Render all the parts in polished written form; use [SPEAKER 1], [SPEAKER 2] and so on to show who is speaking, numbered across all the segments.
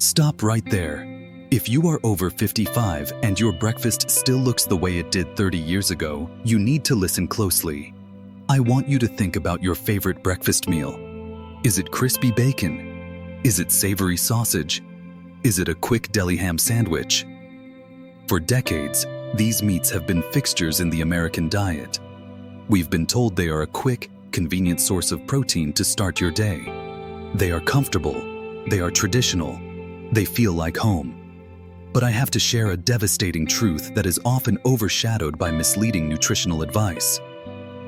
[SPEAKER 1] Stop right there. If you are over 55 and your breakfast still looks the way it did 30 years ago, you need to listen closely. I want you to think about your favorite breakfast meal. Is it crispy bacon? Is it savory sausage? Is it a quick deli ham sandwich? For decades, these meats have been fixtures in the American diet. We've been told they are a quick, convenient source of protein to start your day. They are comfortable. They are traditional. They feel like home. But I have to share a devastating truth that is often overshadowed by misleading nutritional advice.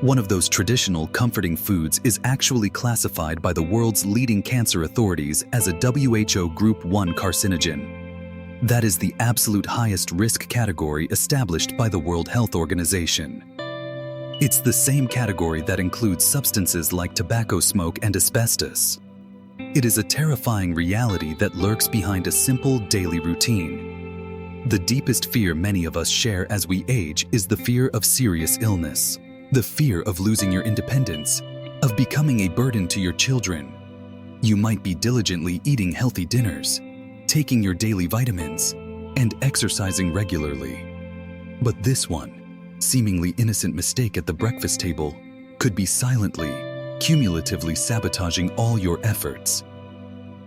[SPEAKER 1] One of those traditional, comforting foods is actually classified by the world's leading cancer authorities as a WHO Group 1 carcinogen. That is the absolute highest risk category established by the World Health Organization. It's the same category that includes substances like tobacco smoke and asbestos. It is a terrifying reality that lurks behind a simple daily routine. The deepest fear many of us share as we age is the fear of serious illness, the fear of losing your independence, of becoming a burden to your children. You might be diligently eating healthy dinners, taking your daily vitamins, and exercising regularly. But this one, seemingly innocent mistake at the breakfast table could be silently, cumulatively sabotaging all your efforts.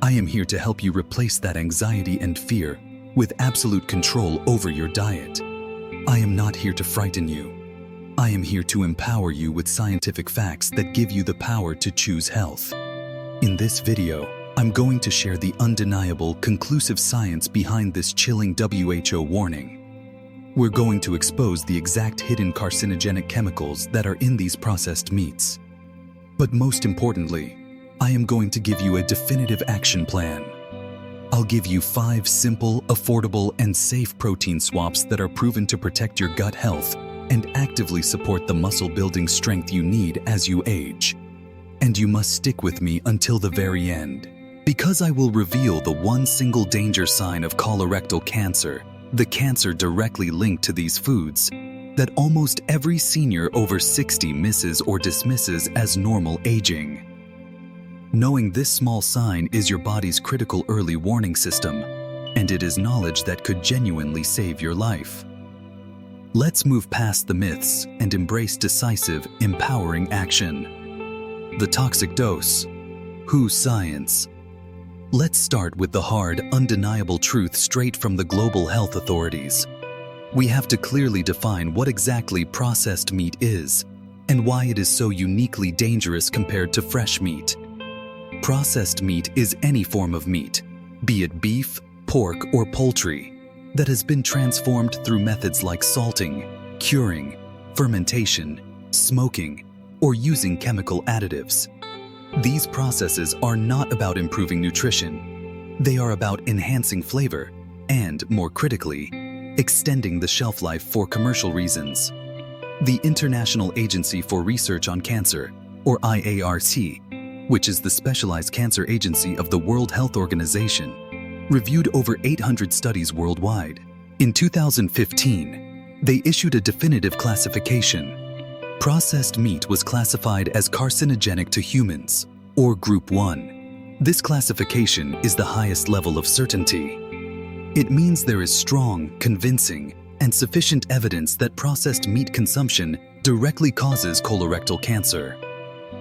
[SPEAKER 1] I am here to help you replace that anxiety and fear with absolute control over your diet. I am not here to frighten you. I am here to empower you with scientific facts that give you the power to choose health. In this video, I'm going to share the undeniable, conclusive science behind this chilling WHO warning. We're going to expose the exact hidden carcinogenic chemicals that are in these processed meats. But most importantly, I am going to give you a definitive action plan. I'll give you 5 simple, affordable, and safe protein swaps that are proven to protect your gut health and actively support the muscle-building strength you need as you age. And you must stick with me until the very end, because I will reveal the one single danger sign of colorectal cancer, the cancer directly linked to these foods, that almost every senior over 60 misses or dismisses as normal aging. Knowing this small sign is your body's critical early warning system, and it is knowledge that could genuinely save your life. Let's move past the myths and embrace decisive, empowering action. The toxic dose. Whose science? Let's start with the hard, undeniable truth straight from the global health authorities. We have to clearly define what exactly processed meat is and why it is so uniquely dangerous compared to fresh meat. Processed meat is any form of meat, be it beef, pork, or poultry, that has been transformed through methods like salting, curing, fermentation, smoking, or using chemical additives. These processes are not about improving nutrition. They are about enhancing flavor and, more critically, extending the shelf life for commercial reasons. The International Agency for Research on Cancer, or IARC, which is the specialized cancer agency of the World Health Organization, reviewed over 800 studies worldwide. In 2015, they issued a definitive classification. Processed meat was classified as carcinogenic to humans, or Group 1. This classification is the highest level of certainty. It means there is strong, convincing, and sufficient evidence that processed meat consumption directly causes colorectal cancer.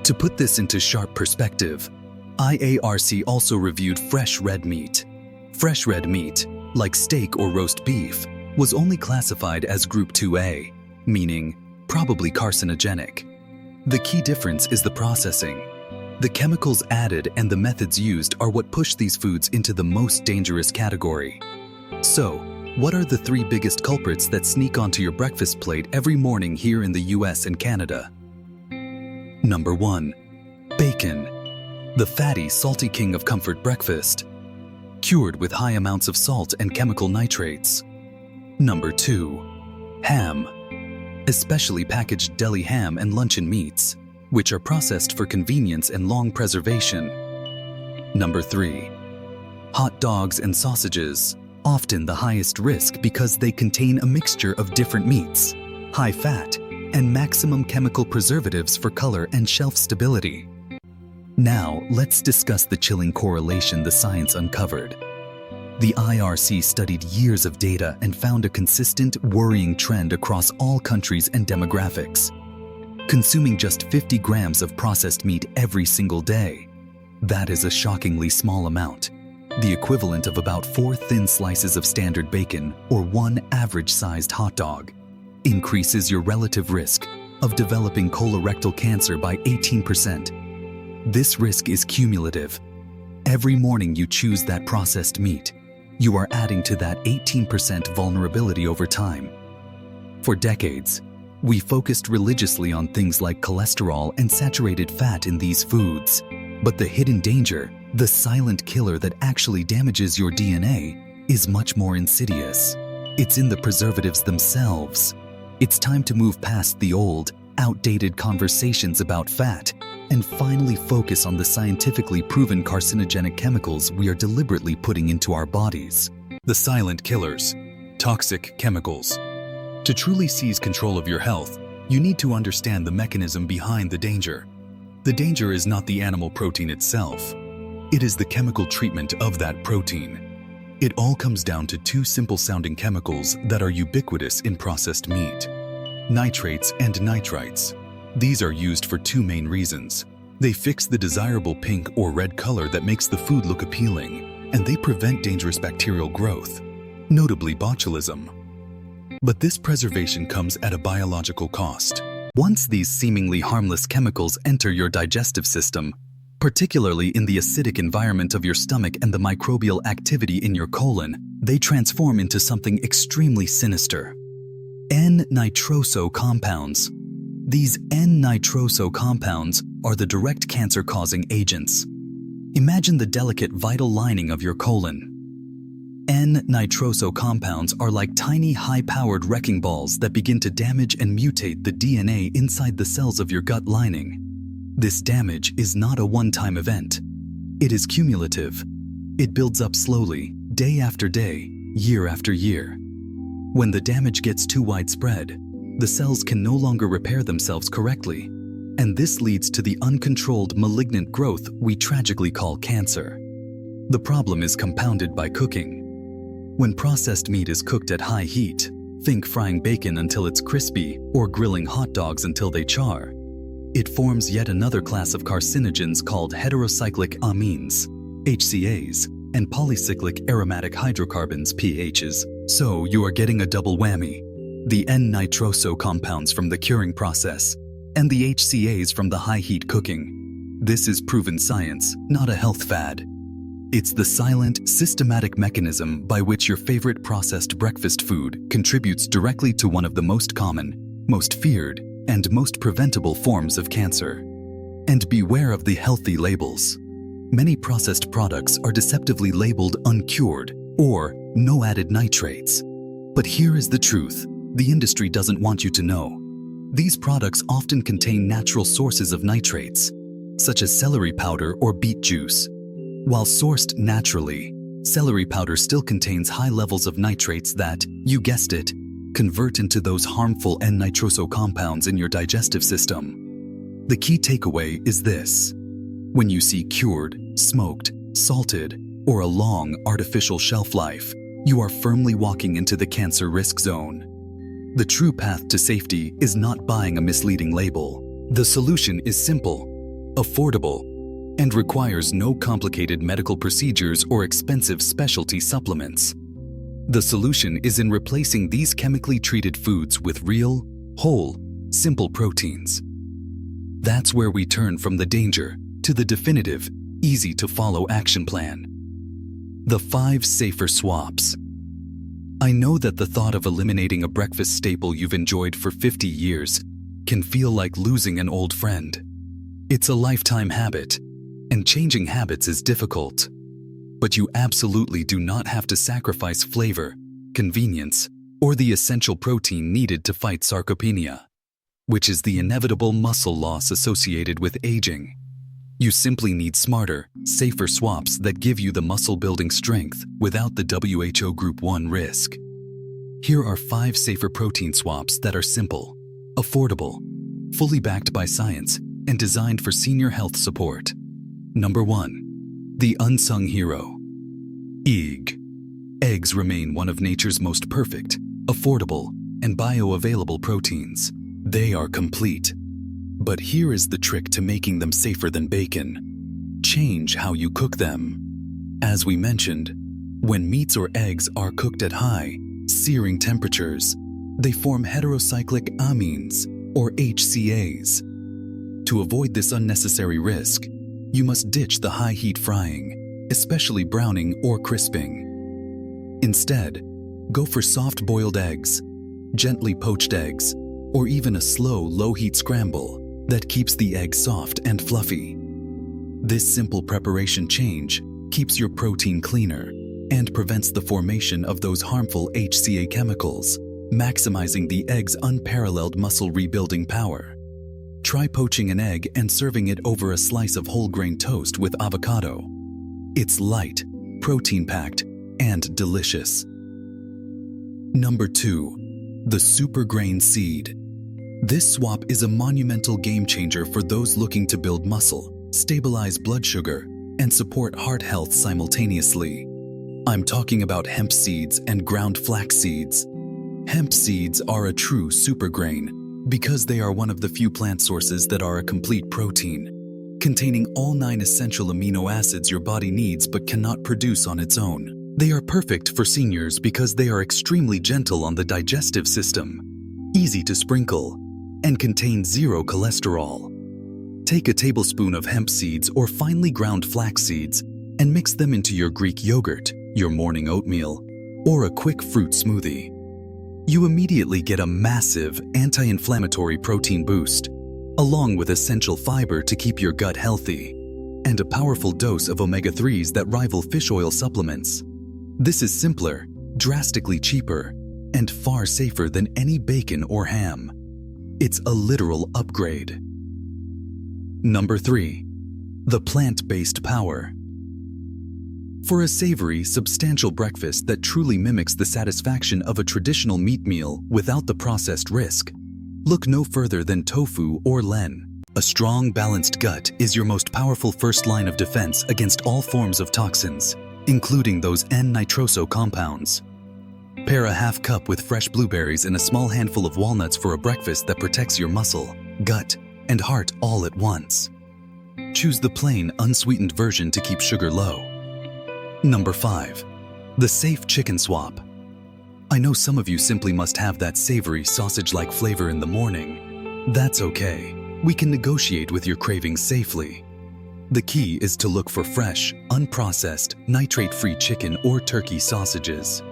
[SPEAKER 1] To put this into sharp perspective, IARC also reviewed fresh red meat. Fresh red meat, like steak or roast beef, was only classified as Group 2A, meaning probably carcinogenic. The key difference is the processing. The chemicals added and the methods used are what push these foods into the most dangerous category. So, what are the 3 biggest culprits that sneak onto your breakfast plate every morning here in the US and Canada? Number 1. Bacon. The fatty, salty king of comfort breakfast. Cured with high amounts of salt and chemical nitrates. Number 2. Ham. Especially packaged deli ham and luncheon meats, which are processed for convenience and long preservation. Number 3. Hot dogs and sausages, often the highest risk because they contain a mixture of different meats, high fat, and maximum chemical preservatives for color and shelf stability. Now, let's discuss the chilling correlation the science uncovered. The IRC studied years of data and found a consistent, worrying trend across all countries and demographics. Consuming just 50 grams of processed meat every single day. That is a shockingly small amount, the equivalent of about 4 thin slices of standard bacon or 1 average-sized hot dog. Increases your relative risk of developing colorectal cancer by 18%. This risk is cumulative. Every morning you choose that processed meat, you are adding to that 18% vulnerability over time. For decades, we focused religiously on things like cholesterol and saturated fat in these foods. But the hidden danger, the silent killer that actually damages your DNA, is much more insidious. It's in the preservatives themselves. It's time to move past the old, outdated conversations about fat and finally focus on the scientifically proven carcinogenic chemicals we are deliberately putting into our bodies. The silent killers, toxic chemicals. To truly seize control of your health, you need to understand the mechanism behind the danger. The danger is not the animal protein itself. It is the chemical treatment of that protein. It all comes down to 2 simple-sounding chemicals that are ubiquitous in processed meat: nitrates and nitrites. These are used for 2 main reasons. They fix the desirable pink or red color that makes the food look appealing, and they prevent dangerous bacterial growth, notably botulism. But this preservation comes at a biological cost. Once these seemingly harmless chemicals enter your digestive system, particularly in the acidic environment of your stomach and the microbial activity in your colon, they transform into something extremely sinister: N-nitroso compounds. These N-nitroso compounds are the direct cancer-causing agents. Imagine the delicate vital lining of your colon. N-nitroso compounds are like tiny, high-powered wrecking balls that begin to damage and mutate the DNA inside the cells of your gut lining. This damage is not a one-time event. It is cumulative. It builds up slowly, day after day, year after year. When the damage gets too widespread, the cells can no longer repair themselves correctly, and this leads to the uncontrolled malignant growth we tragically call cancer. The problem is compounded by cooking. When processed meat is cooked at high heat, think frying bacon until it's crispy or grilling hot dogs until they char, it forms yet another class of carcinogens called heterocyclic amines, HCAs, and polycyclic aromatic hydrocarbons, PHs. So you are getting a double whammy: the N-nitroso compounds from the curing process and the HCAs from the high heat cooking. This is proven science, not a health fad. It's the silent, systematic mechanism by which your favorite processed breakfast food contributes directly to one of the most common, most feared, and most preventable forms of cancer. And beware of the healthy labels. Many processed products are deceptively labeled uncured or no added nitrates. But here is the truth the industry doesn't want you to know. These products often contain natural sources of nitrates, such as celery powder or beet juice. While sourced naturally, celery powder still contains high levels of nitrates that, you guessed it, convert into those harmful N-nitroso compounds in your digestive system. The key takeaway is this: when you see cured, smoked, salted, or a long artificial shelf life, you are firmly walking into the cancer risk zone. The true path to safety is not buying a misleading label. The solution is simple, affordable, and requires no complicated medical procedures or expensive specialty supplements. The solution is in replacing these chemically treated foods with real, whole, simple proteins. That's where we turn from the danger to the definitive, easy-to-follow action plan. The 5 safer swaps. I know that the thought of eliminating a breakfast staple you've enjoyed for 50 years can feel like losing an old friend. It's a lifetime habit, and changing habits is difficult. But you absolutely do not have to sacrifice flavor, convenience, or the essential protein needed to fight sarcopenia, which is the inevitable muscle loss associated with aging. You simply need smarter, safer swaps that give you the muscle-building strength without the WHO Group 1 risk. Here are 5 safer protein swaps that are simple, affordable, fully backed by science, and designed for senior health support. Number 1. The unsung hero. EG. Eggs remain one of nature's most perfect, affordable, and bioavailable proteins. They are complete. But here is the trick to making them safer than bacon. Change how you cook them. As we mentioned, when meats or eggs are cooked at high, searing temperatures, they form heterocyclic amines, or HCAs. To avoid this unnecessary risk, you must ditch the high heat frying, especially browning or crisping. Instead, go for soft-boiled eggs, gently poached eggs, or even a slow, low-heat scramble that keeps the egg soft and fluffy. This simple preparation change keeps your protein cleaner and prevents the formation of those harmful HCA chemicals, maximizing the egg's unparalleled muscle rebuilding power. Try poaching an egg and serving it over a slice of whole grain toast with avocado. It's light, protein-packed, and delicious. Number 2. The super grain seed. This swap is a monumental game changer for those looking to build muscle, stabilize blood sugar, and support heart health simultaneously. I'm talking about hemp seeds and ground flax seeds. Hemp seeds are a true super grain because they are one of the few plant sources that are a complete protein, containing all 9 essential amino acids your body needs but cannot produce on its own. They are perfect for seniors because they are extremely gentle on the digestive system, easy to sprinkle, and contain 0 cholesterol. Take a tablespoon of hemp seeds or finely ground flax seeds and mix them into your Greek yogurt, your morning oatmeal, or a quick fruit smoothie. You immediately get a massive anti-inflammatory protein boost, along with essential fiber to keep your gut healthy, and a powerful dose of omega-3s that rival fish oil supplements. This is simpler, drastically cheaper, and far safer than any bacon or ham. It's a literal upgrade. Number 3. The plant-based power. For a savory, substantial breakfast that truly mimics the satisfaction of a traditional meat meal without the processed risk, look no further than tofu or len. A strong, balanced gut is your most powerful first line of defense against all forms of toxins, including those N-nitroso compounds. Pair a half cup with fresh blueberries and a small handful of walnuts for a breakfast that protects your muscle, gut, and heart all at once. Choose the plain, unsweetened version to keep sugar low. Number 5. The safe chicken swap. I know some of you simply must have that savory, sausage-like flavor in the morning. That's okay. We can negotiate with your cravings safely. The key is to look for fresh, unprocessed, nitrate-free chicken or turkey sausages.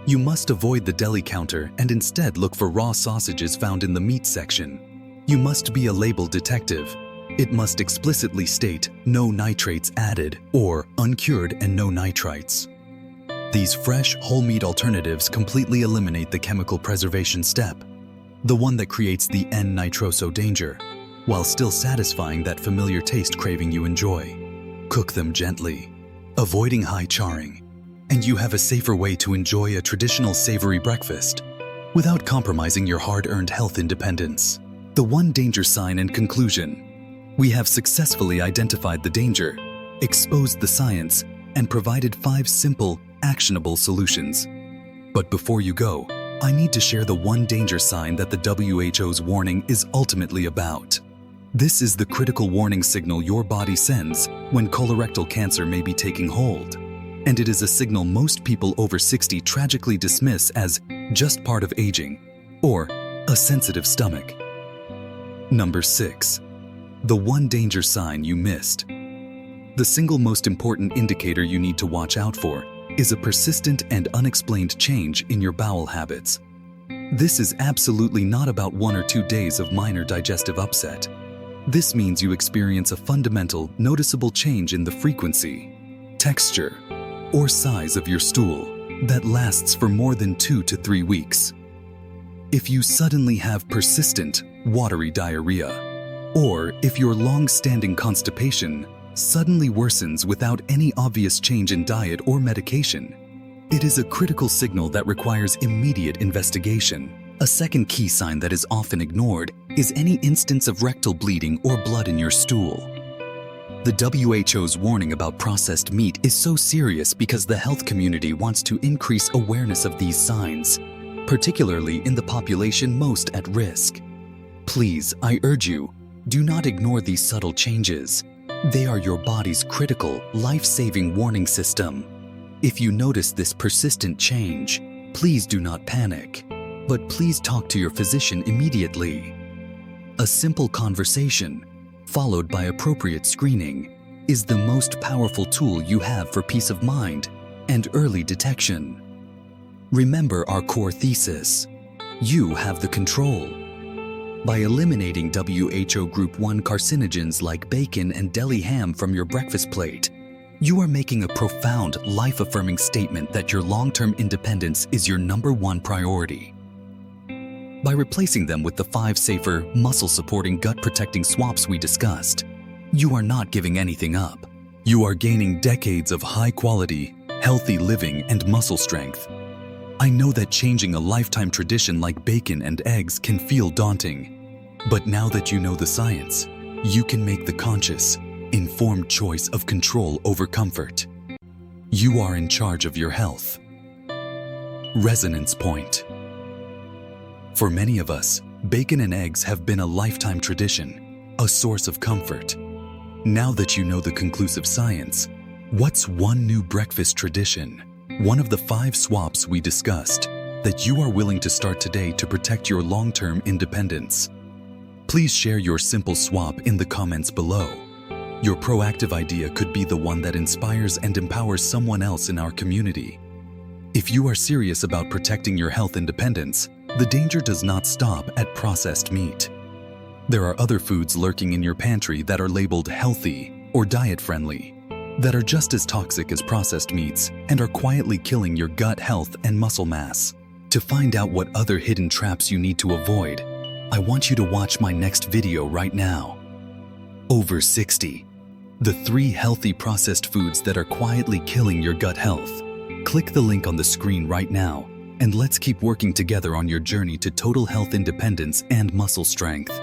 [SPEAKER 1] You must avoid the deli counter and instead look for raw sausages found in the meat section. You must be a label detective. It must explicitly state no nitrates added or uncured and no nitrites. These fresh, whole meat alternatives completely eliminate the chemical preservation step, the one that creates the N-nitroso danger, while still satisfying that familiar taste craving you enjoy. Cook them gently, avoiding high charring, and you have a safer way to enjoy a traditional savory breakfast without compromising your hard-earned health independence. The one danger sign and conclusion. We have successfully identified the danger, exposed the science, and provided 5 simple, actionable solutions. But before you go, I need to share the one danger sign that the WHO's warning is ultimately about. This is the critical warning signal your body sends when colorectal cancer may be taking hold, and it is a signal most people over 60 tragically dismiss as just part of aging or a sensitive stomach. Number 6. The one danger sign you missed. The single most important indicator you need to watch out for is a persistent and unexplained change in your bowel habits. This is absolutely not about 1 or 2 days of minor digestive upset. This means you experience a fundamental, noticeable change in the frequency, texture, or size of your stool that lasts for more than 2 to 3 weeks. If you suddenly have persistent, watery diarrhea, or if your long-standing constipation suddenly worsens without any obvious change in diet or medication, it is a critical signal that requires immediate investigation. A second key sign that is often ignored is any instance of rectal bleeding or blood in your stool. The WHO's warning about processed meat is so serious because the health community wants to increase awareness of these signs, particularly in the population most at risk. Please, I urge you, do not ignore these subtle changes. They are your body's critical, life-saving warning system. If you notice this persistent change, please do not panic, but please talk to your physician immediately. A simple conversation, followed by appropriate screening, is the most powerful tool you have for peace of mind and early detection. Remember our core thesis: you have the control. By eliminating WHO Group 1 carcinogens like bacon and deli ham from your breakfast plate, you are making a profound, life-affirming statement that your long-term independence is your #1 priority. By replacing them with the 5 safer, muscle-supporting, gut-protecting swaps we discussed, you are not giving anything up. You are gaining decades of high-quality, healthy living and muscle strength. I know that changing a lifetime tradition like bacon and eggs can feel daunting. But now that you know the science, you can make the conscious, informed choice of control over comfort. You are in charge of your health. Resonance point. For many of us, bacon and eggs have been a lifetime tradition, a source of comfort. Now that you know the conclusive science, what's one new breakfast tradition, one of the 5 swaps we discussed, that you are willing to start today to protect your long-term independence? Please share your simple swap in the comments below. Your proactive idea could be the one that inspires and empowers someone else in our community. If you are serious about protecting your health independence, the danger does not stop at processed meat. There are other foods lurking in your pantry that are labeled healthy or diet-friendly, that are just as toxic as processed meats and are quietly killing your gut health and muscle mass. To find out what other hidden traps you need to avoid, I want you to watch my next video right now. Over 60. The 3 healthy processed foods that are quietly killing your gut health. Click the link on the screen right now, and let's keep working together on your journey to total health independence and muscle strength.